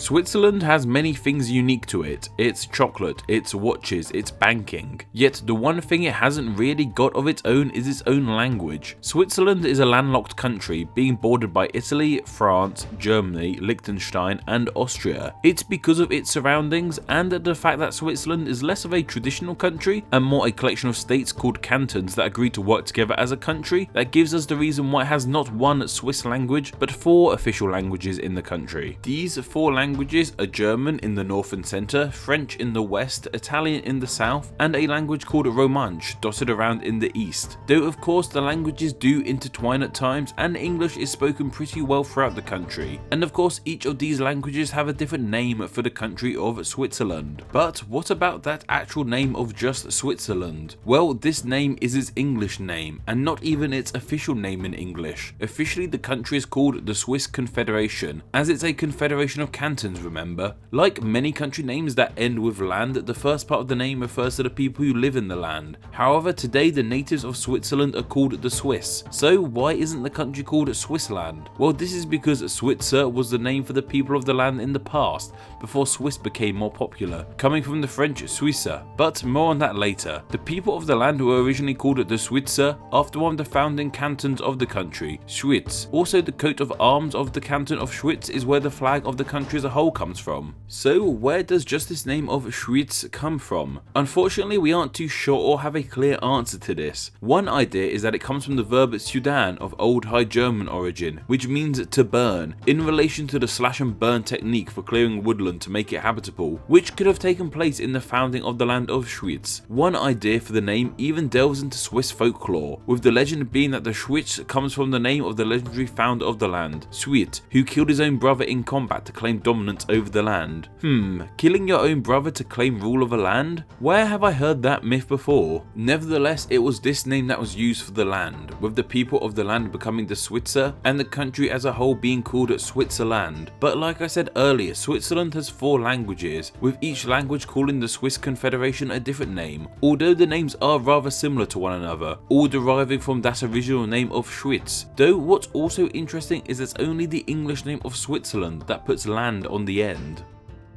Switzerland has many things unique to it. It's chocolate, it's watches, it's banking. Yet the one thing it hasn't really got of its own is its own language. Switzerland is a landlocked country, being bordered by Italy, France, Germany, Liechtenstein and Austria. It's because of its surroundings and the fact that Switzerland is less of a traditional country and more a collection of states called cantons that agree to work together as a country that gives us the reason why it has not one Swiss language but 4 official languages in the country. These 4 languages are German in the north and centre, French in the west, Italian in the south, and a language called Romansh dotted around in the east. Though of course the languages do intertwine at times and English is spoken pretty well throughout the country. And of course each of these languages have a different name for the country of Switzerland. But what about that actual name of just Switzerland? Well, this name is its English name and not even its official name in English. Officially the country is called the Swiss Confederation, as it's a confederation of cantons, remember? Like many country names that end with land, the first part of the name refers to the people who live in the land. However, today the natives of Switzerland are called the Swiss. So why isn't the country called Swissland? Well, this is because Switzer was the name for the people of the land in the past, before Swiss became more popular, coming from the French Suisse, but more on that later. The people of the land were originally called the Switzer after one of the founding cantons of the country, Schweiz. Also, the coat of arms of the canton of Schweiz is where the flag of the country as a whole comes from. So where does just this name of Schweiz come from? Unfortunately, we aren't too sure or have a clear answer to this. One idea is that it comes from the verb Suedan of Old High German origin, which means to burn, in relation to the slash and burn technique for clearing woodland to make it habitable, which could have taken place in the founding of the land of Schweiz. One idea for the name even delves into Swiss folklore, with the legend being that the Schweiz comes from the name of the legendary founder of the land, Suit, who killed his own brother in combat to claim dominance over the land. Killing your own brother to claim rule of a land? Where have I heard that myth before? Nevertheless, it was this name that was used for the land, with the people of the land becoming the Switzer and the country as a whole being called Switzerland. But like I said earlier, Switzerland has 4 languages, with each language calling the Swiss Confederation a different name, although the names are rather similar to one another, all deriving from that original name of Schweiz. Though what's also interesting is it's only the English name of Switzerland that puts land on the end.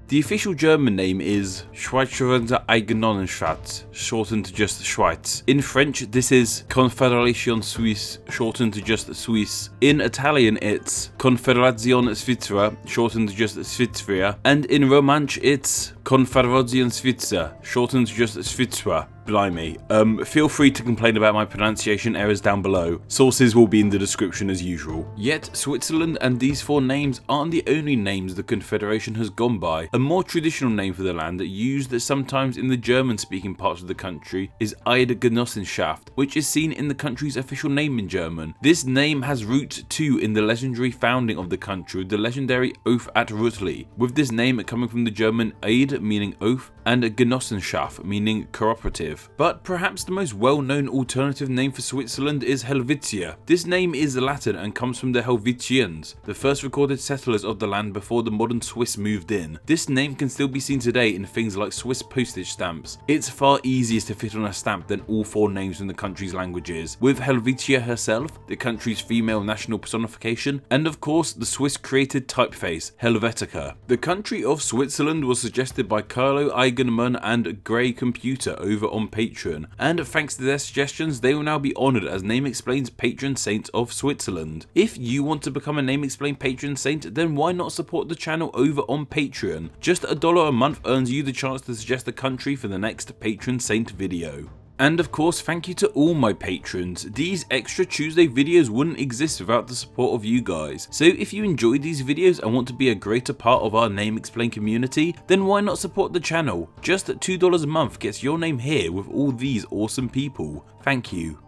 The official German name is Schweizerische Eigenossenschaft, shortened to just Schweiz. In French, this is Confédération Suisse, shortened to just Suisse. In Italian, it's Confédération SVIZZERA, shortened to just SVIZRA. And in Romansh, it's Confédération Suisse, shortened to just SVIZRA. Blimey. Feel free to complain about my pronunciation errors down below. Sources will be in the description as usual. Yet, Switzerland and these 4 names aren't the only names the Confederation has gone by. A more traditional name for the land, used sometimes in the German-speaking parts of the country, is EIDGENOSSENSCHAFT, which is seen in the country's official name in German. This name has roots too in the legendary founding of the country, the legendary oath at Rütli, with this name coming from the German Eid, meaning oath, and Genossenschaft, meaning cooperative. But perhaps the most well-known alternative name for Switzerland is Helvetia. This name is Latin and comes from the Helvetians, the first recorded settlers of the land before the modern Swiss moved in. This name can still be seen today in things like Swiss postage stamps. It's far easier to fit on a stamp than all 4 names in the country's languages, with Helvetia herself, the country's female national personification, and of course the Swiss created typeface, Helvetica. The country of Switzerland was suggested by Carlo, Eigenmann and Graycomputer over on Patreon, and thanks to their suggestions they will now be honoured as Name Explain's patron saint of Switzerland. If you want to become a Name Explain patron saint, then why not support the channel over on Patreon? Just $1 a month earns you the chance to suggest a country for the next patron saint video. And of course, thank you to all my patrons. These extra Tuesday videos wouldn't exist without the support of you guys. So if you enjoy these videos and want to be a greater part of our Name Explain community, then why not support the channel? Just $2 a month gets your name here with all these awesome people. Thank you.